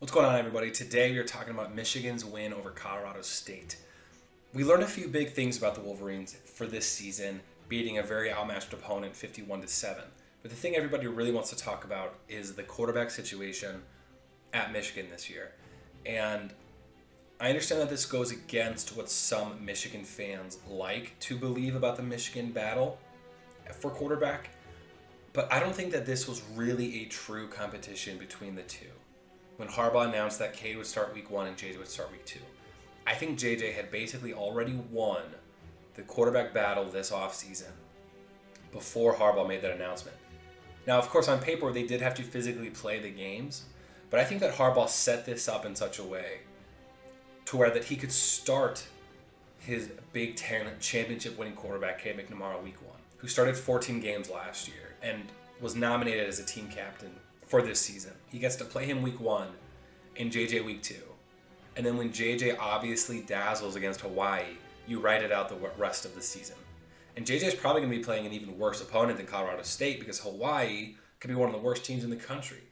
What's going on, everybody? Today we are talking about Michigan's win over Colorado State. We learned a few big things about the Wolverines for this season, beating a very outmatched opponent 51-7. But the thing everybody really wants to talk about is the quarterback situation at Michigan this year. And I understand that this goes against what some Michigan fans like to believe about the Michigan battle for quarterback, but I don't think that this was really a true competition between the two. When Harbaugh announced that Cade would start week 1 and JJ would start week 2, I think JJ had basically already won the quarterback battle this offseason before Harbaugh made that announcement. Now, of course, on paper, they did have to physically play the games, but I think that Harbaugh set this up in such a way to where that he could start his Big Ten championship-winning quarterback, Cade McNamara, week 1, who started 14 games last year and was nominated as a team captain for this season. He gets to play him week 1 and JJ week 2. And then when JJ obviously dazzles against Hawaii, you write it out the rest of the season. And JJ's probably going to be playing an even worse opponent than Colorado State because Hawaii could be one of the worst teams in the country.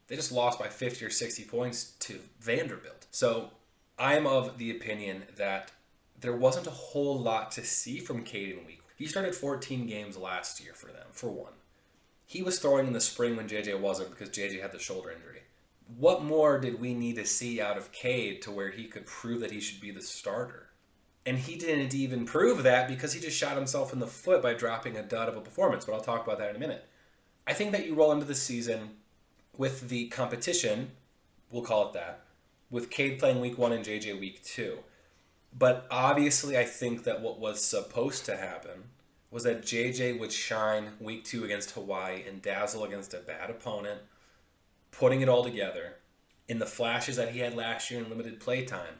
They just lost by 50 or 60 points to Vanderbilt. So I'm of the opinion that there wasn't a whole lot to see from Cade in week 1. He started 14 games last year for them, for one. He was throwing in the spring when JJ wasn't because JJ had the shoulder injury. What more did we need to see out of Cade to where he could prove that he should be the starter? And he didn't even prove that because he just shot himself in the foot by dropping a dud of a performance, but I'll talk about that in a minute. I think that you roll into the season with the competition, we'll call it that, with Cade playing week 1 and JJ week 2. But obviously I think that what was supposed to happen was that JJ would shine week 2 against Hawaii and dazzle against a bad opponent, putting it all together in the flashes that he had last year in limited play time,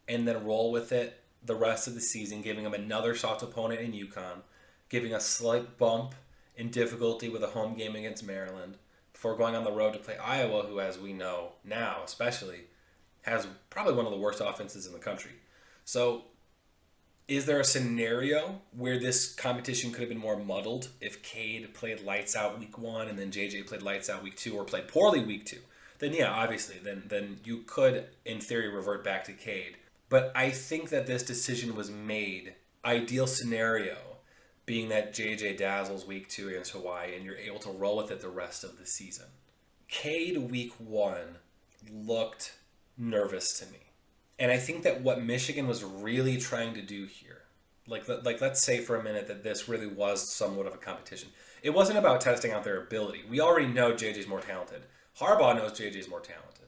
and then roll with it the rest of the season, giving him another soft opponent in UConn, giving a slight bump in difficulty with a home game against Maryland, before going on the road to play Iowa, who, as we know now especially, has probably one of the worst offenses in the country. So is there a scenario where this competition could have been more muddled if Cade played lights out week 1 and then JJ played lights out week 2 or played poorly week 2? Then yeah, obviously, then you could, in theory, revert back to Cade. But I think that this decision was made, ideal scenario, being that JJ dazzles week 2 against Hawaii and you're able to roll with it the rest of the season. Cade week 1 looked nervous to me. And I think that what Michigan was really trying to do here, like let's say for a minute that this really was somewhat of a competition. It wasn't about testing out their ability. We already know JJ's more talented. Harbaugh knows JJ's more talented.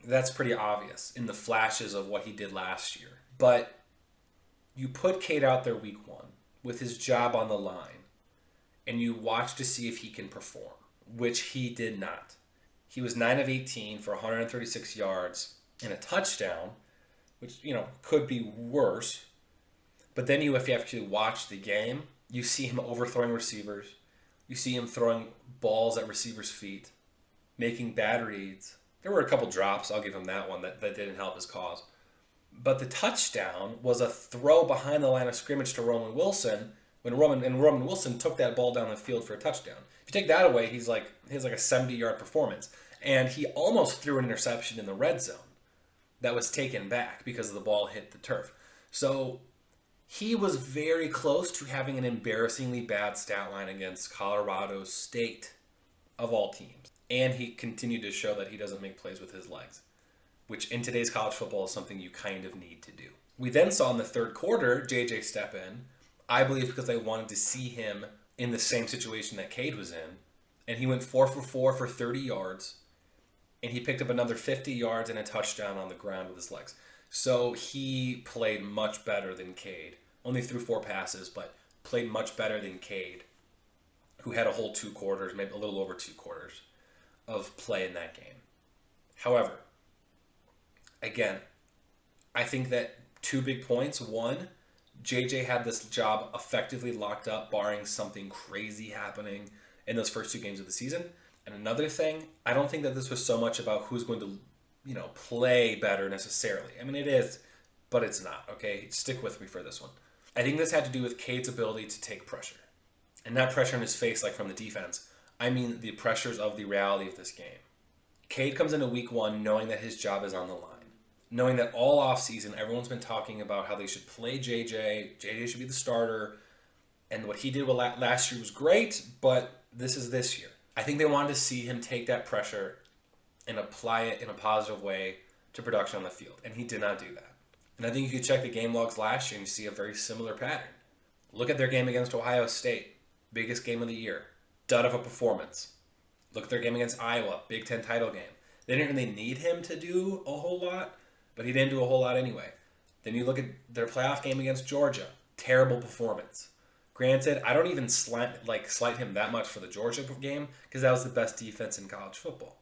That's pretty obvious in the flashes of what he did last year. But you put Cade out there week 1 with his job on the line, and you watch to see if he can perform, which he did not. He was 9 of 18 for 136 yards and a touchdown, which, could be worse. But then if you actually watch the game, you see him overthrowing receivers. You see him throwing balls at receivers' feet, making bad reads. There were a couple drops, I'll give him that one, that didn't help his cause. But the touchdown was a throw behind the line of scrimmage to Roman Wilson, when Roman Wilson took that ball down the field for a touchdown. If you take that away, he has like a 70-yard performance. And he almost threw an interception in the red zone that was taken back because the ball hit the turf. So he was very close to having an embarrassingly bad stat line against Colorado State, of all teams. And he continued to show that he doesn't make plays with his legs, which in today's college football is something you kind of need to do. We then saw in the third quarter JJ step in, I believe because they wanted to see him in the same situation that Cade was in. And he went 4 for 4 for 30 yards. And he picked up another 50 yards and a touchdown on the ground with his legs. So he played much better than Cade. Only threw 4 passes, but played much better than Cade, who had a whole 2 quarters, maybe a little over 2 quarters of play in that game. However, again, I think that 2 big points. One, JJ had this job effectively locked up, barring something crazy happening in those first 2 games of the season. And another thing, I don't think that this was so much about who's going to, play better necessarily. I mean, it is, but it's not, okay? Stick with me for this one. I think this had to do with Cade's ability to take pressure. And not pressure in his face like from the defense. I mean the pressures of the reality of this game. Cade comes into week 1 knowing that his job is on the line. Knowing that all offseason, everyone's been talking about how they should play JJ. JJ should be the starter. And what he did last year was great, but this is this year. I think they wanted to see him take that pressure and apply it in a positive way to production on the field. And he did not do that. And I think you could check the game logs last year and you see a very similar pattern. Look at their game against Ohio State. Biggest game of the year. Dud of a performance. Look at their game against Iowa. Big Ten title game. They didn't really need him to do a whole lot, but he didn't do a whole lot anyway. Then you look at their playoff game against Georgia. Terrible performance. Granted, I don't even slight him that much for the Georgia game because that was the best defense in college football.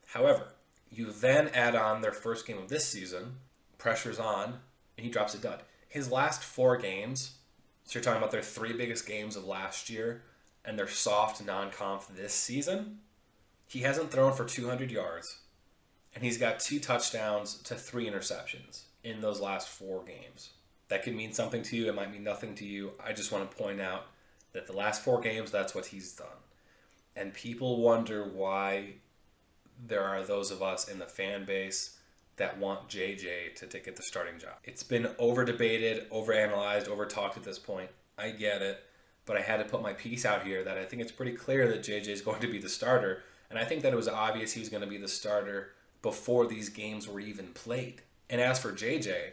However, you then add on their first game of this season, pressure's on, and he drops a dud. His last 4 games, so you're talking about their 3 biggest games of last year and their soft non-conf this season, he hasn't thrown for 200 yards, and he's got 2 touchdowns to 3 interceptions in those last 4 games. That could mean something to you. It might mean nothing to you. I just want to point out that the last 4 games, that's what he's done. And people wonder why there are those of us in the fan base that want JJ to get the starting job. It's been over-debated, over-analyzed, over-talked at this point. I get it. But I had to put my piece out here that I think it's pretty clear that JJ is going to be the starter. And I think that it was obvious he was going to be the starter before these games were even played. And as for JJ,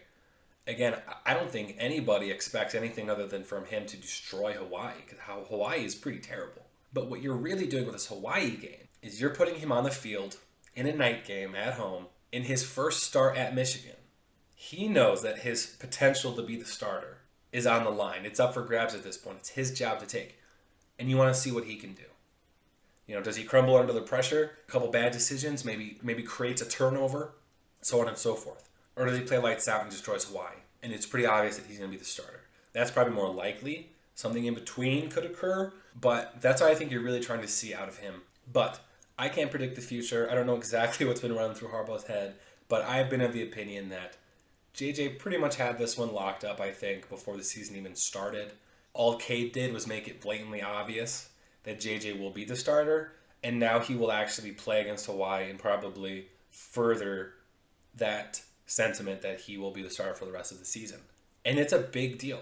again, I don't think anybody expects anything other than from him to destroy Hawaii, because Hawaii is pretty terrible. But what you're really doing with this Hawaii game is you're putting him on the field in a night game at home in his first start at Michigan. He knows that his potential to be the starter is on the line. It's up for grabs at this point. It's his job to take. And you want to see what he can do. Does he crumble under the pressure? A couple bad decisions, maybe creates a turnover, so on and so forth. Or does he play lights out and destroys Hawaii? And it's pretty obvious that he's going to be the starter. That's probably more likely. Something in between could occur, but that's what I think you're really trying to see out of him. But I can't predict the future. I don't know exactly what's been running through Harbaugh's head, but I've been of the opinion that JJ pretty much had this one locked up, I think, before the season even started. All Cade did was make it blatantly obvious that JJ will be the starter, and now he will actually play against Hawaii and probably further that sentiment that he will be the starter for the rest of the season. And it's a big deal.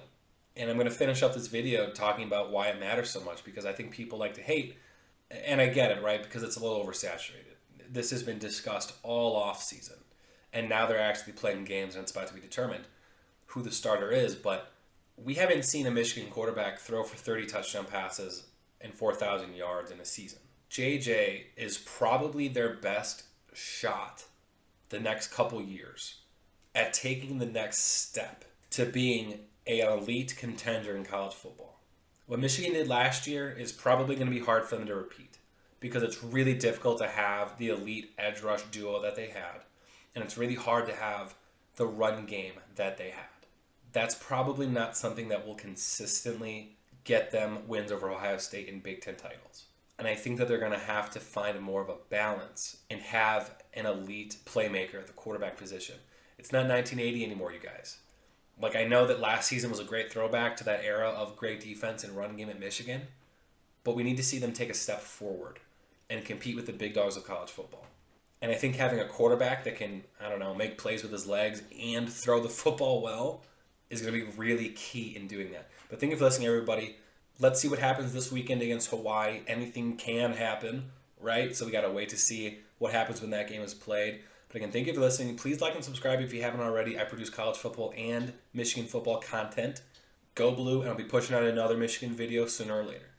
And I'm going to finish up this video talking about why it matters so much, because I think people like to hate, and I get it, right? Because it's a little oversaturated. This has been discussed all off season, and now they're actually playing games and it's about to be determined who the starter is. But we haven't seen a Michigan quarterback throw for 30 touchdown passes and 4,000 yards in a season. JJ is probably their best shot the next couple years at taking the next step to being an elite contender in college football. What Michigan did last year is probably going to be hard for them to repeat because it's really difficult to have the elite edge rush duo that they had, and it's really hard to have the run game that they had. That's probably not something that will consistently get them wins over Ohio State in Big Ten titles. And I think that they're going to have to find more of a balance and have an elite playmaker at the quarterback position. It's not 1980 anymore, you guys. I know that last season was a great throwback to that era of great defense and run game at Michigan, but we need to see them take a step forward and compete with the big dogs of college football. And I think having a quarterback that can, make plays with his legs and throw the football well is going to be really key in doing that. But thank you for listening, everybody. Let's see what happens this weekend against Hawaii. Anything can happen, right? So we got to wait to see what happens when that game is played. But again, thank you for listening. Please like and subscribe if you haven't already. I produce college football and Michigan football content. Go Blue, and I'll be pushing out another Michigan video sooner or later.